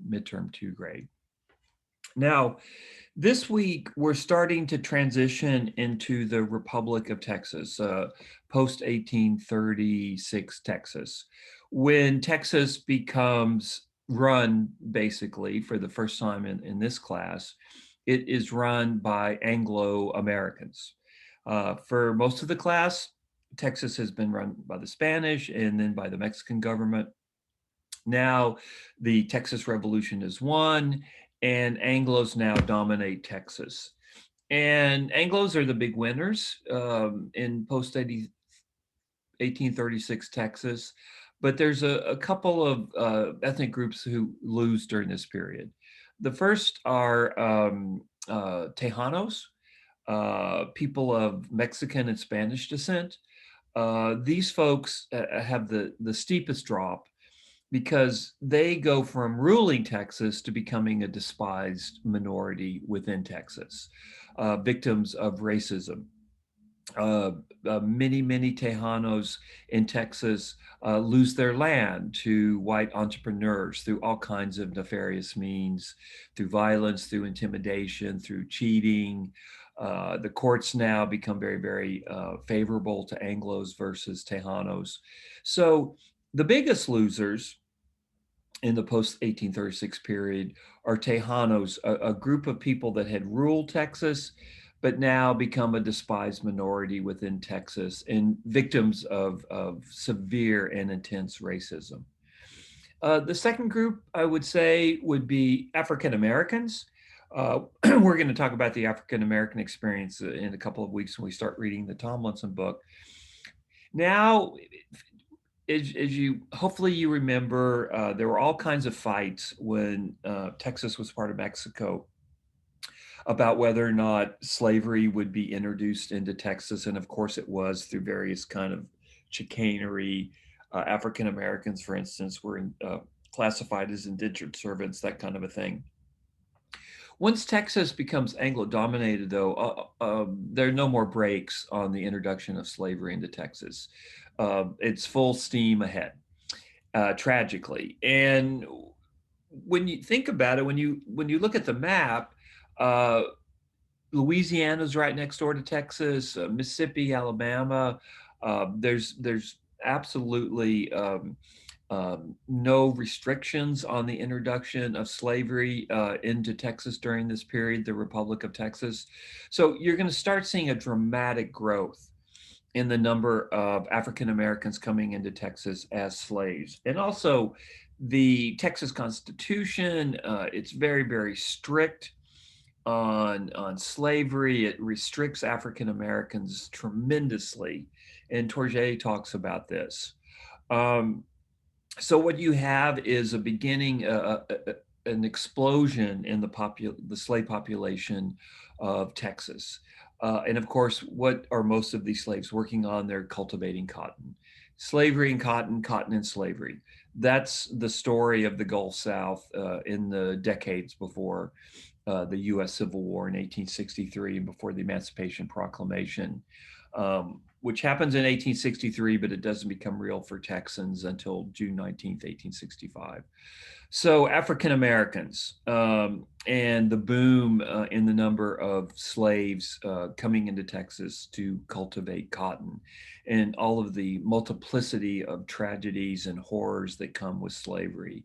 midterm 2 grade. Now, this week we're starting to transition into the Republic of Texas, post 1836 Texas, when Texas becomes run basically for the first time in this class. It is run by Anglo Americans. For most of the class, Texas has been run by the Spanish and then by the Mexican government. Now the Texas Revolution is won, and Anglos now dominate Texas. And Anglos are the big winners in post 1836 Texas. But there's a couple of ethnic groups who lose during this period. The first are Tejanos, people of Mexican and Spanish descent. These folks have the steepest drop because they go from ruling Texas to becoming a despised minority within Texas, victims of racism. Many Tejanos in Texas lose their land to white entrepreneurs through all kinds of nefarious means, through violence, through intimidation, through cheating. The courts now become very favorable to Anglos versus Tejanos. So the biggest losers in the post-1836 period are Tejanos, a group of people that had ruled Texas, but now become a despised minority within Texas and victims of severe and intense racism. The second group, I would say, would be African Americans. We're going to talk about the African American experience in a couple of weeks when we start reading the Tomlinson book. Now, as you hopefully you remember, there were all kinds of fights when Texas was part of Mexico about whether or not slavery would be introduced into Texas, and of course it was through various kind of chicanery. African Americans, for instance, were classified as indentured servants, that kind of a thing. Once Texas becomes Anglo-dominated, though, there are no more brakes on the introduction of slavery into Texas. It's full steam ahead, tragically. And when you think about it, when you look at the map, Louisiana's right next door to Texas, Mississippi, Alabama. There's absolutely no restrictions on the introduction of slavery into Texas during this period, the Republic of Texas. So you're going to start seeing a dramatic growth in the number of African Americans coming into Texas as slaves. And also the Texas Constitution, it's very strict on slavery. It restricts African Americans tremendously. And Tourget talks about this. So what you have is a beginning, an explosion in the slave population of Texas. And of course, what are most of these slaves working on? They're cultivating cotton. Slavery and cotton, cotton and slavery. That's the story of the Gulf South in the decades before the U.S. Civil War in 1863 and before the Emancipation Proclamation, which happens in 1863, but it doesn't become real for Texans until June 19th, 1865. So African Americans and the boom in the number of slaves coming into Texas to cultivate cotton, and all of the multiplicity of tragedies and horrors that come with slavery,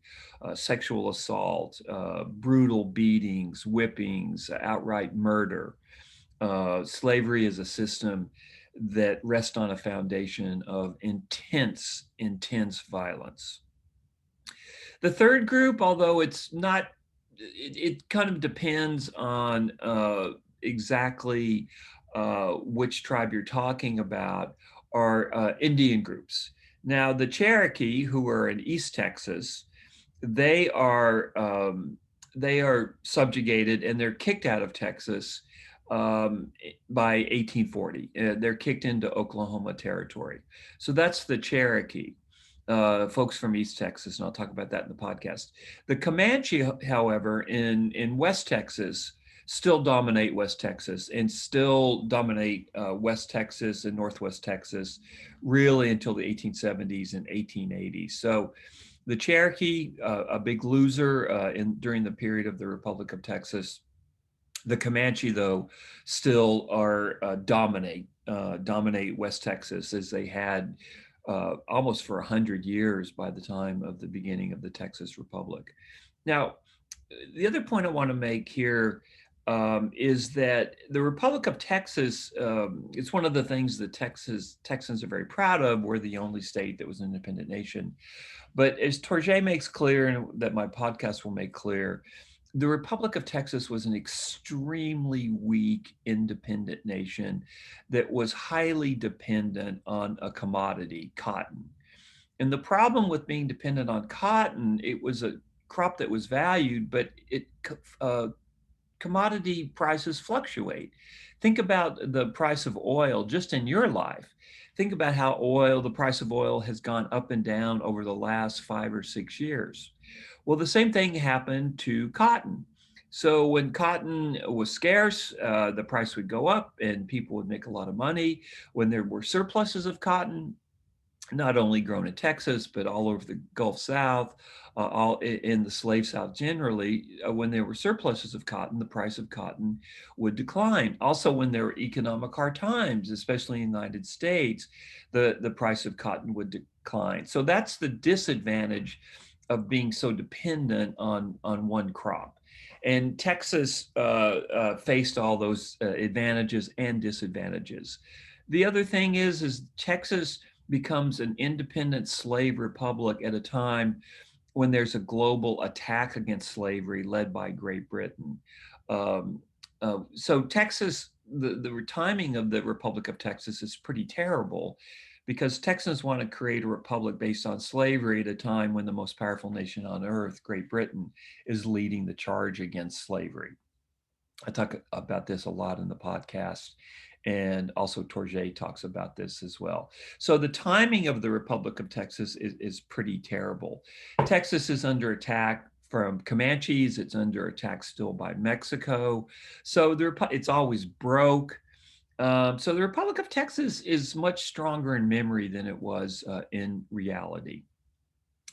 sexual assault, brutal beatings, whippings, outright murder. Slavery is a system that rests on a foundation of intense violence. The third group, although it's not, it kind of depends on exactly which tribe you're talking about, are Indian groups. Now, the Cherokee, who are in East Texas, they are subjugated and they're kicked out of Texas by 1840. They're kicked into Oklahoma Territory. So that's the Cherokee. Folks from East Texas, and I'll talk about that in the podcast. The Comanche, however, in West Texas, still dominate West Texas and still dominate West Texas and Northwest Texas, really until the 1870s and 1880s. So The Cherokee, a big loser during the period of the Republic of Texas. The Comanche, though, still are dominate West Texas, as they had almost for 100 years by the time of the beginning of the Texas Republic. Now, the other point I want to make here is that the Republic of Texas, it's one of the things that Texans are very proud of. We're the only state that was an independent nation. But as Torjay makes clear, and that my podcast will make clear, the Republic of Texas was an extremely weak independent nation that was highly dependent on a commodity, cotton. And the problem with being dependent on cotton, it was a crop that was valued, but commodity prices fluctuate. Think about the price of oil just in your life. Think about how the price of oil has gone up and down over the last 5 or 6 years. Well, the same thing happened to cotton. So when cotton was scarce, the price would go up and people would make a lot of money. When there were surpluses of cotton, not only grown in Texas, but all over the Gulf South, all in the slave South generally, when there were surpluses of cotton, the price of cotton would decline. Also, when there were economic hard times, especially in the United States, the price of cotton would decline. So that's the disadvantage of being so dependent on one crop. And Texas faced all those advantages and disadvantages. The other thing is Texas becomes an independent slave republic at a time when there's a global attack against slavery led by Great Britain. Um, so Texas, the timing of the Republic of Texas is pretty terrible because Texans want to create a republic based on slavery at a time when the most powerful nation on earth, Great Britain, is leading the charge against slavery. I talk about this a lot in the podcast, and also Torjay talks about this as well. So the timing of the Republic of Texas is pretty terrible. Texas is under attack from Comanches. It's under attack still by Mexico. So it's always broke. So the Republic of Texas is much stronger in memory than it was in reality.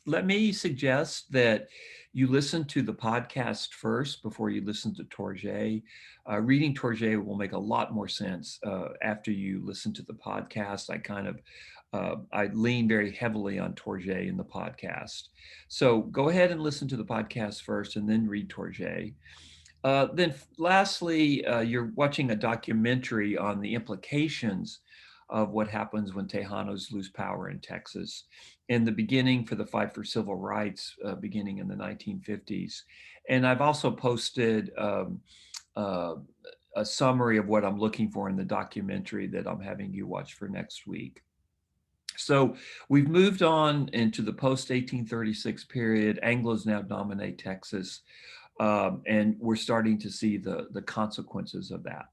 Let me suggest that you listen to the podcast first before you listen to Torjay. Reading Torjay will make a lot more sense after you listen to the podcast. I lean very heavily on Torjay in the podcast. So go ahead and listen to the podcast first and then read Torjay. Then lastly, you're watching a documentary on the implications of what happens when Tejanos lose power in Texas in the beginning for the fight for civil rights beginning in the 1950s. And I've also posted uh, a summary of what I'm looking for in the documentary that I'm having you watch for next week. So we've moved on into the post-1836 period. Anglos now dominate Texas. And we're starting to see the consequences of that.